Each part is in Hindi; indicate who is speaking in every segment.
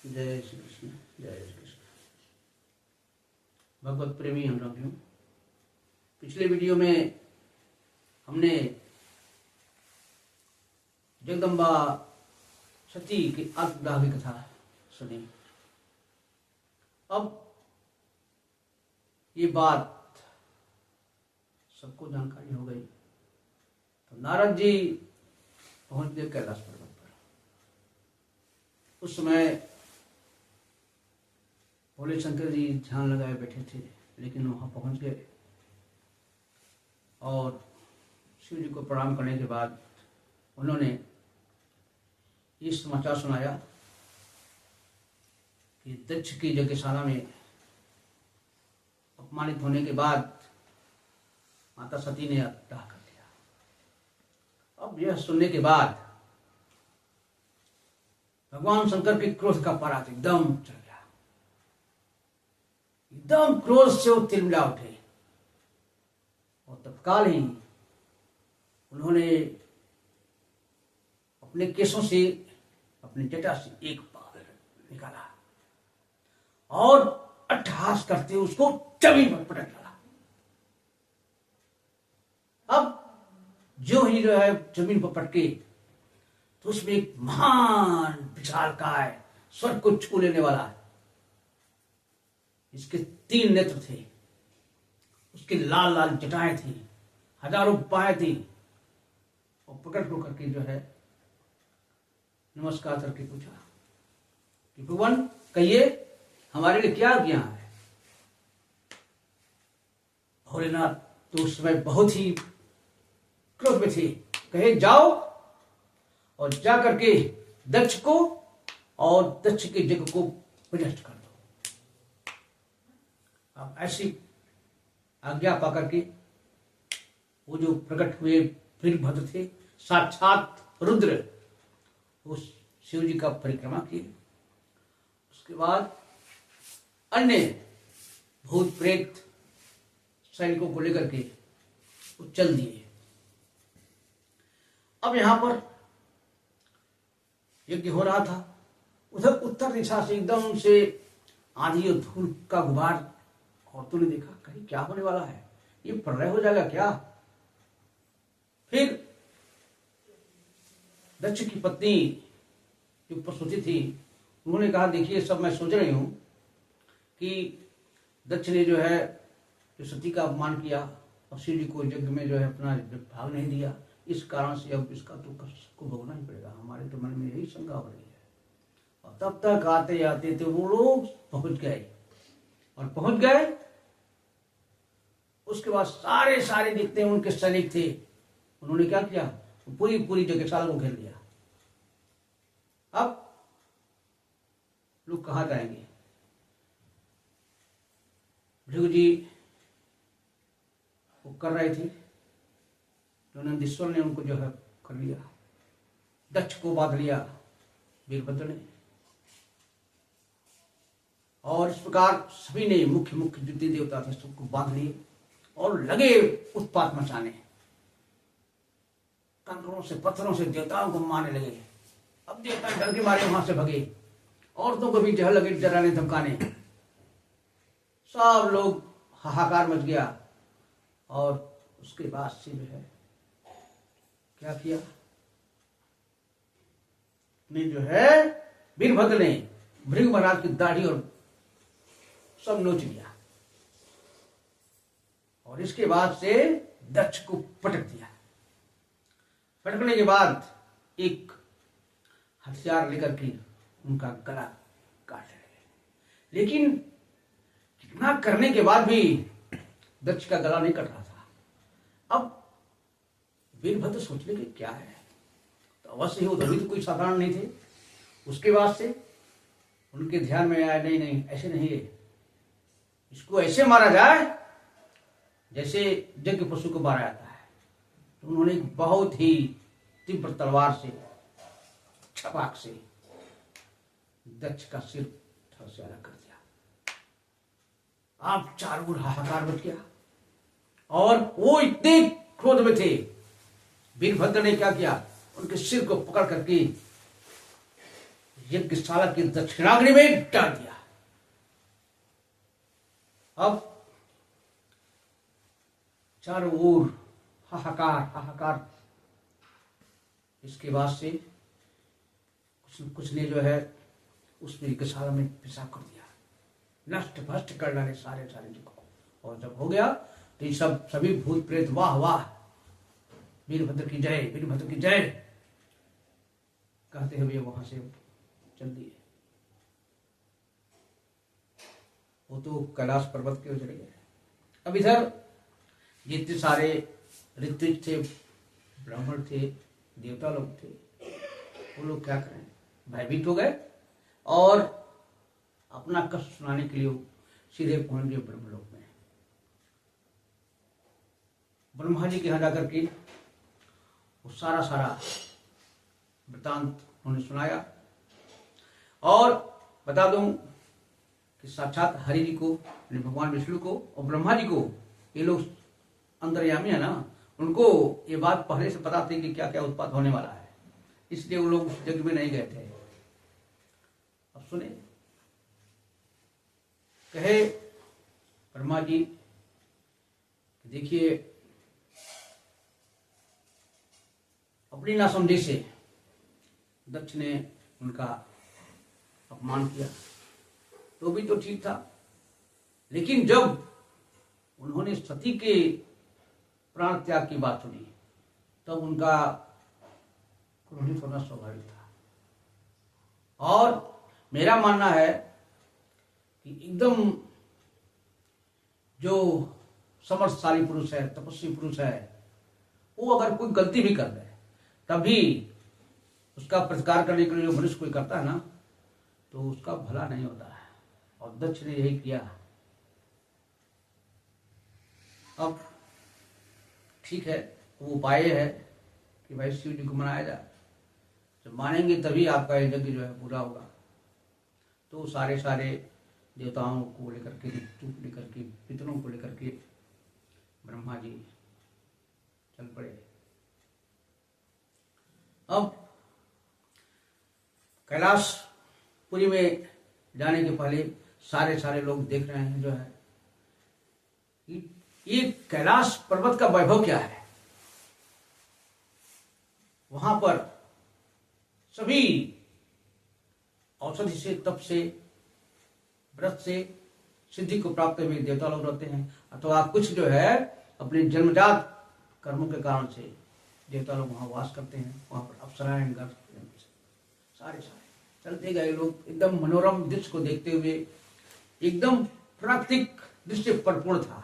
Speaker 1: जय श्री कृष्ण। जय श्री कृष्ण। भगवत प्रेमी हम लोग हूँ। पिछले वीडियो में हमने जगदम्बा सती की आत्मदाह की कथा सुनी। अब ये बात सबको जानकारी हो गई तो नारद जी पहुंच गए कैलाश पर्वत पर। उस समय भोले शंकर जी ध्यान लगाए बैठे थे, लेकिन वहां पहुंच गए और शिव जी को प्रणाम करने के बाद उन्होंने ये समाचार सुनाया कि दक्ष की यज्ञशाला में अपमानित होने के बाद माता सती ने आत्मदाह कर दिया। अब यह सुनने के बाद भगवान शंकर के क्रोध का पारा एकदम चढ़ गया। एकदम क्रोध से वो तिलमिला उठे और तत्काल ही उन्होंने अपने केसों से, अपनी जटा से एक बाल निकाला और अट्टहास करते उसको जमीन पर पटक डाला। अब जो ही जमीन पर पटके तो उसमें एक महान विशालकाय स्वर्ग को छू लेने वाला, इसके 3 नेत्र थे, उसके लाल लाल जटाएं थी, हजारों बाहें थी और प्रकट होकर के नमस्कार करके पूछा कि भगवान कहिए हमारे लिए क्या आज्ञा है। भोलेनाथ तो उस समय बहुत ही क्रोध में थे। कहे जाओ और जा करके दक्ष को और दक्ष के यज्ञ को विनष्ट कर दो। अब ऐसी आज्ञा पाकर के वो जो प्रकट हुए वीरभद्र थे, साक्षात रुद्र, उस शिव जी का परिक्रमा किए। उसके बाद अन्य भूत प्रेत सैनिकों को लेकर के वो चल दिए। अब यहां पर यज्ञ हो रहा था। उधर उत्तर दिशा से एकदम से आंधी और धूल का गुबार। औरतों ने देखा कहीं क्या होने वाला है, ये प्रलय हो जाएगा क्या। फिर दक्ष की पत्नी जो प्रसूति थी, उन्होंने कहा देखिए सब मैं सोच रही हूं कि दक्ष ने जो सती का अपमान किया और शिव जी को यज्ञ में अपना भाग नहीं दिया, इस कारण से अब इसका तो कष्ट को भोगना ही पड़ेगा। हमारे तो मन में यही शंका हो रही है। और तब तक आते आते तो वो लोग पहुंच गए और पहुंच गए। उसके बाद सारे जितने उनके सैनिक थे, उन्होंने क्या किया, पूरी यज्ञशाला को घेर लिया। अब लोग कहां जाएंगे। भृगु जी वो कर रहे थे, जो नंदीश्वर ने उनको कर लिया, दक्ष को बांध लिया वीरभद्र ने। और इस प्रकार सभी ने मुख्य जितने देवता थे सबको बांध लिए और लगे उत्पात मचाने। कंकरों से पत्थरों से देवताओं को मारने लगे। अब देवता डर के मारे वहां से भगे। औरतों को भी लगे डराने धमकाने। सब लोग हाहाकार मच गया। और उसके बाद से क्या किया ने वीरभद्र ने भृगु महाराज की दाढ़ी और सब नोच लिया और इसके बाद से दक्ष को पटक दिया। पटकने के बाद एक हथियार लेकर के उनका गला काट रहे। लेकिन कितना करने के बाद भी दक्ष का गला नहीं कट रहा था। अब वीरभद्र सोचने के क्या है, तो अवश्य ही उधर भी तो कोई साधारण नहीं थे। उसके बाद से उनके ध्यान में आया नहीं ऐसे नहीं है, इसको ऐसे मारा जाए जैसे यज्ञ पशु को मारा जाता है। तो उन्होंने एक बहुत ही तीव्र तलवार से छपाक से दक्ष का सिर थर से अलग कर दिया। आप चारों ओर हाहाकार मच गया और वो इतने क्रोध में थे। वीरभद्र ने क्या किया, उनके सिर को पकड़ करके यज्ञशाला की दक्षिणाग्नि में डाल दिया। अब चारों ओर हाहाकार हाहाकार। इसके बाद से कुछ ने जो है उसमें यज्ञशाला में पेशाब कर दिया, नष्ट भ्रष्ट कर डाले सारे जगह को। और जब हो गया तो ये सभी भूत प्रेत वाह वाह वीरभद्र की जय, वीरभद्र की जय कहते हुए वहां से चल दिए। वो तो कैलाश पर्वत के चले गए। अब इधर जितने सारे ऋत्विज थे, ब्राह्मण थे, देवता लोग थे, वो लोग क्या करें, भयभीत हो गए और अपना कष्ट सुनाने के लिए सीधे पहुंच गए ब्रह्मलोक में। ब्रह्मा जी के यहाँ जाकर के वो सारा वृतांत उन्होंने सुनाया। और बता दूं कि साक्षात हरि जी को, भगवान विष्णु को और ब्रह्मा जी को, ये लोग अंतर्यामी है ना, उनको ये बात पहले से पता थी कि क्या क्या उत्पाद होने वाला है, इसलिए वो लोग उस यज्ञ में नहीं गए थे। अब सुने, कहे ब्रह्मा जी, देखिए अपनी नासमझी से दक्ष ने उनका अपमान किया तो भी तो ठीक था, लेकिन जब उन्होंने सती के प्राण त्याग की बात सुनी तब उनका क्रोधित होना स्वाभाविक था। और मेरा मानना है कि एकदम जो समर्थशाली पुरुष है, तपस्वी पुरुष है, वो अगर कोई गलती भी कर दे तभी उसका प्रतिकार करने के लिए जो मनुष्य कोई करता है ना, तो उसका भला नहीं होता है। और दक्ष ने यही किया। अब ठीक है, वो उपाय है कि भाई शिव जी को मनाया जाए, जब मानेंगे तभी आपका यज्ञ जो है पूरा होगा। तो सारे देवताओं को लेकर के, लेकर के, पितरों को लेकर के ब्रह्मा जी चल पड़े। अब कैलाशपुरी में जाने के पहले सारे लोग देख रहे हैं जो है ये कैलाश पर्वत का वैभव क्या है। वहां पर सभी औषधि से, तप से, व्रत से सिद्धि को प्राप्त हुए देवता लोग रहते हैं, अथवा कुछ जो है अपने जन्मजात कर्मों के कारण से देवता लोग वहां वास करते हैं। वहां पर अप्सराएं, गर्भ, सारे चलते गए लोग एकदम मनोरम दृश्य को देखते हुए, एकदम प्राकृतिक दृश्य परिपूर्ण था।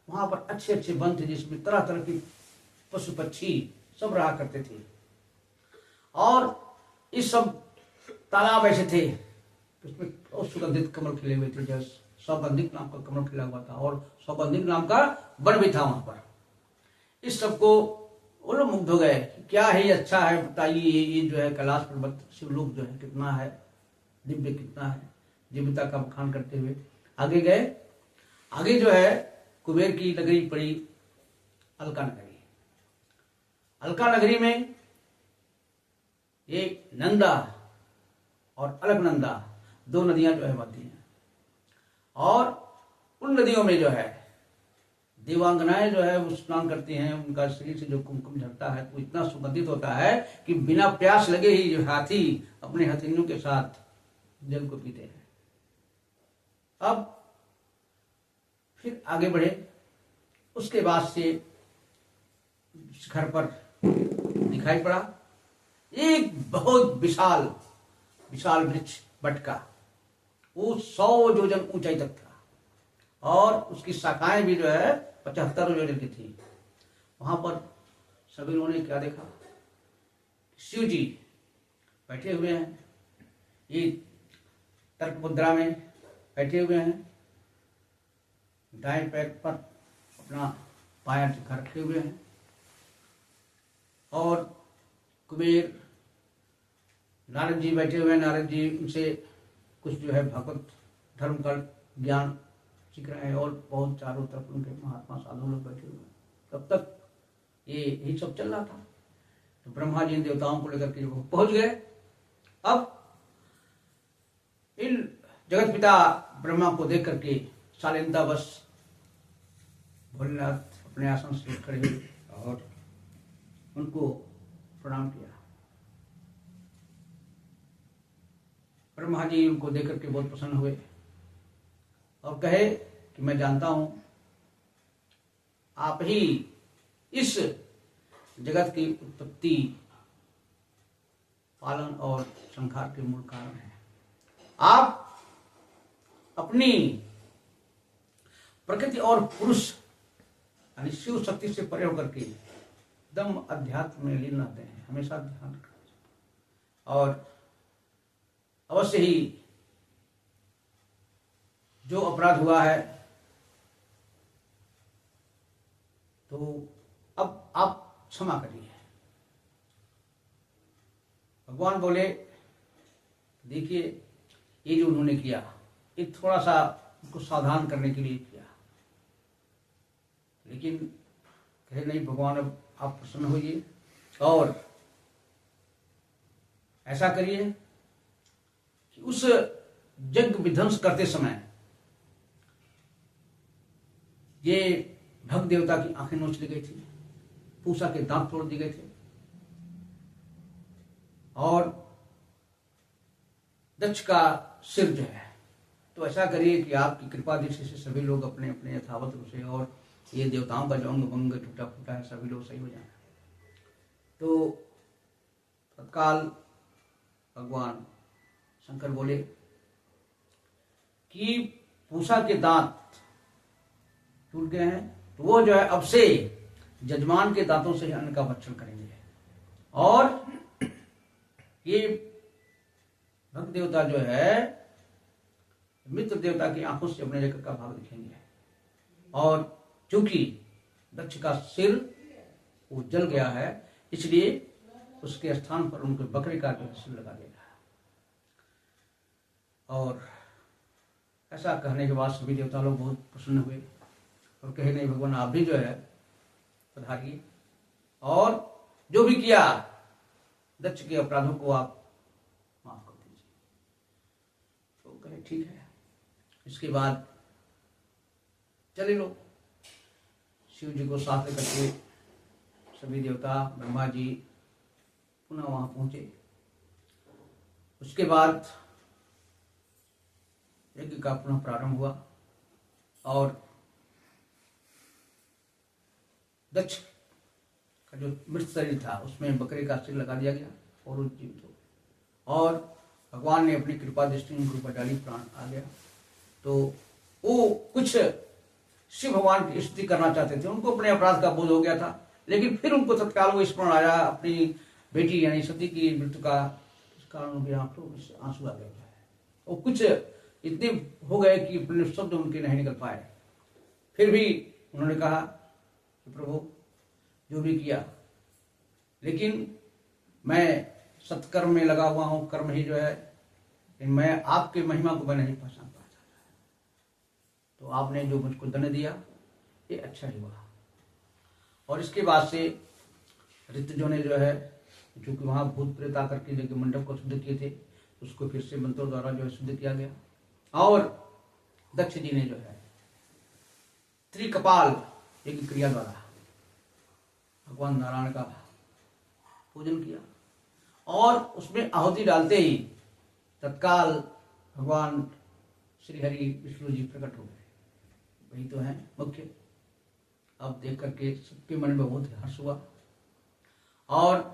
Speaker 1: वहां पर अच्छे वन थे जिसमें तरह तरह के पशु पक्षी सब रहा करते थे। और इस सब तालाब ऐसे थे उसमें बहुत सुगंधित कमल खिले हुए थे, जैसे सौगंधिक नाम का कमल खिला हुआ था और सौगंधिक नाम का वन भी था वहां पर। इस सबको वो लोग मुग्ध हो गए, क्या है ये, अच्छा है, बताइए ये जो है कैलाश पर्वत, शिवलोक जो है कितना है दिव्य, कितना है, दिव्यता का बखान करते हुए आगे गए। आगे जो है कुबेर की नगरी पड़ी अलका नगरी। अलका नगरी में ये नंदा और अलकनंदा दो नदियां जो है बहती हैं, और उन नदियों में जो है देवांगनाएं जो है वो स्नान करती हैं। उनका शरीर से जो कुमकुम झरता है वो इतना सुगंधित होता है कि बिना प्यास लगे ही जो हाथी अपने हथिनियों के साथ जल को पीते हैं। अब फिर आगे बढ़े, उसके बाद से शिखर पर दिखाई पड़ा एक बहुत विशाल वृक्ष बट का, वो 100 योजन ऊंचाई तक था और उसकी शाखाएं भी जो है 75 योजन की थी। वहां पर सभी लोगों ने क्या देखा, शिव जी बैठे हुए हैं, ये तर्क मुद्रा में बैठे हुए हैं, दाएं पैर पर अपना पाया टिका रखे हुए हैं, और कुबेर नारद जी बैठे हुए हैं। नारद जी उनसे कुछ जो है भगवत धर्म का ज्ञान सीख रहे हैं, और बहुत चारों तरफ उनके महात्मा साधु लोग बैठे हुए हैं। तब तक यही सब चल रहा था। तो ब्रह्मा जी इन देवताओं को लेकर के पहुंच गए। अब इन जगत पिता ब्रह्मा को देख करके शालीनता बस भोलेनाथ अपने आसन से उठ खड़े हुए और उनको प्रणाम किया। ब्रह्मा जी उनको देख करके बहुत प्रसन्न हुए और कहे कि मैं जानता हूं आप ही इस जगत की उत्पत्ति, पालन और संहार के मूल कारण हैं। आप अपनी प्रकृति और पुरुष यानी शिव शक्ति से परे होकर के एकदम अध्यात्म में लीन रहते हैं, हमेशा ध्यान रखना और अवश्य ही जो अपराध हुआ है तो अब आप क्षमा करिए। भगवान बोले देखिए ये जो उन्होंने किया ये थोड़ा सा उनको सावधान करने के लिए किया, लेकिन कहे नहीं भगवान अब आप प्रसन्न होइए और ऐसा करिए कि उस यज्ञ विध्वंस करते समय ये भग देवता की आंखें नोच दी गई थी, पूषा के दांत तोड़ दिए गए थे और दक्ष का सिर जो है, तो ऐसा करिए कि आपकी कृपा दृष्टि से सभी लोग अपने अपने यथावत रूप से और ये देवताओं का जो अंग भंग टूटा फूटा है सभी लोग सही हो जाए। तो तत्काल भगवान शंकर बोले कि पूषा के दांत टूट गए हैं तो वो जो है अब से जजमान के दांतों से अन्न का भक्षण करेंगे और ये भक्त देवता जो है मित्र देवता की आंखों से अपने जगत का भाग दिखेंगे और चूंकि दक्ष का सिर वो जल गया है इसलिए उसके स्थान पर उनके बकरे का जो सिर लगा देगा। और ऐसा कहने के बाद सभी देवता लोग बहुत प्रसन्न हुए और कहे नहीं भगवान आप भी जो है पधारिए और जो भी किया दक्ष के अपराधों को आप माफ कर दीजिए। तो कहे ठीक है। इसके बाद चले लोग शिव जी को साथ लेकर के सभी देवता ब्रह्मा जी पुनः वहां पहुंचे। उसके बाद यज्ञ का पुनः प्रारंभ हुआ और दक्ष का जो मृत शरीर था उसमें बकरे का सिर लगा दिया गया और वो जीवित हो गए और भगवान ने अपनी कृपा दृष्टि उनके ऊपर डाली, प्राण आ गया। तो वो कुछ शिव भगवान की स्तुति करना चाहते थे, उनको अपने अपराध का बोध हो गया था, लेकिन फिर उनको तत्काल वो स्मरण आया अपनी बेटी यानी सती की मृत्यु का, इस कारण उनकी आंखों में आंसू आ गए और कुछ इतने हो गए कि अपने शब्द उनके नहीं निकल पाए। फिर भी उन्होंने कहा कि प्रभु जो भी किया, लेकिन मैं सत्कर्म में लगा हुआ हूं, कर्म ही जो है, मैं आपके महिमा को मैं नहीं पहचान पाता, तो आपने जो मुझको दंड दिया ये अच्छा ही हुआ। और इसके बाद से ऋतुजों ने जो है, चूंकि वहां भूत प्रेत आकर के जो मंडप को शुद्ध किए थे उसको फिर से मंत्रों द्वारा जो है शुद्ध किया गया और दक्ष जी ने जो है त्रिकपाल एक क्रिया द्वारा भगवान नारायण का पूजन किया और उसमें आहुति डालते ही तत्काल भगवान श्री हरि विष्णु जी प्रकट हो गए। वही तो है मुख्य। अब देख करके सबके मन में बहुत हर्ष हुआ और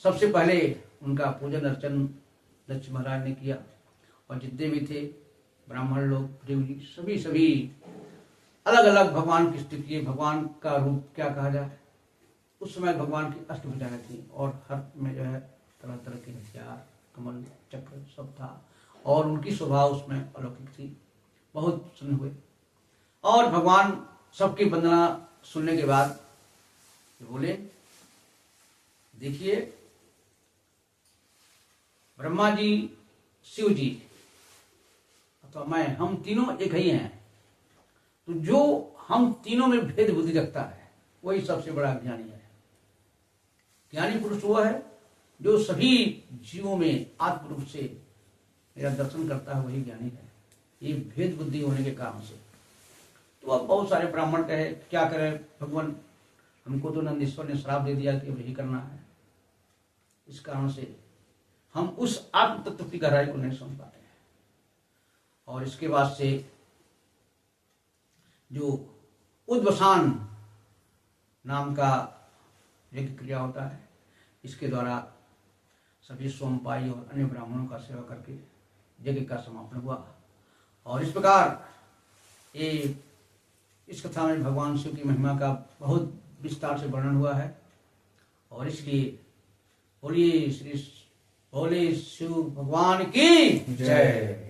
Speaker 1: सबसे पहले उनका पूजन अर्चन दक्ष महाराज ने किया और जितने भी थे ब्राह्मण लोग, देव जी, सभी अलग अलग भगवान की स्तुति किए। भगवान का रूप क्या कहा जाए, उस समय भगवान की अष्टभुजाएं थी और हाथ में जो है तरह तरह के हथियार, कमल, चक्र सब था और उनकी स्वभाव उसमें अलौकिक थी। बहुत प्रसन्न हुए और भगवान सबकी वंदना सुनने के बाद बोले देखिए ब्रह्मा जी, शिव जी अथवा मैं, हम तीनों एक ही हैं। तो जो हम तीनों में भेद बुद्धि रखता है वही सबसे बड़ा ज्ञानी है। ज्ञानी पुरुष वो है जो सभी जीवों में आत्म रूप से मेरा दर्शन करता है वही ज्ञानी है, ये भेद बुद्धि होने के कारण से। तो अब बहुत सारे ब्राह्मण कहे क्या करें भगवान, हमको तो नंदीश्वर ने श्राप दे दिया कि वही करना है। इस कारण से हम उस आत्म तत्व की गहराई को नहीं समझ पाते हैं। और इसके बाद से जो उद्वसान नाम का यज्ञ क्रिया होता है, इसके द्वारा सभी सोमपाई और अन्य ब्राह्मणों का सेवा करके यज्ञ का समापन हुआ। और इस प्रकार ये इस कथा में भगवान शिव की महिमा का बहुत विस्तार से वर्णन हुआ है। और इसलिए बोलिए श्री भोले शिव भगवान की जय।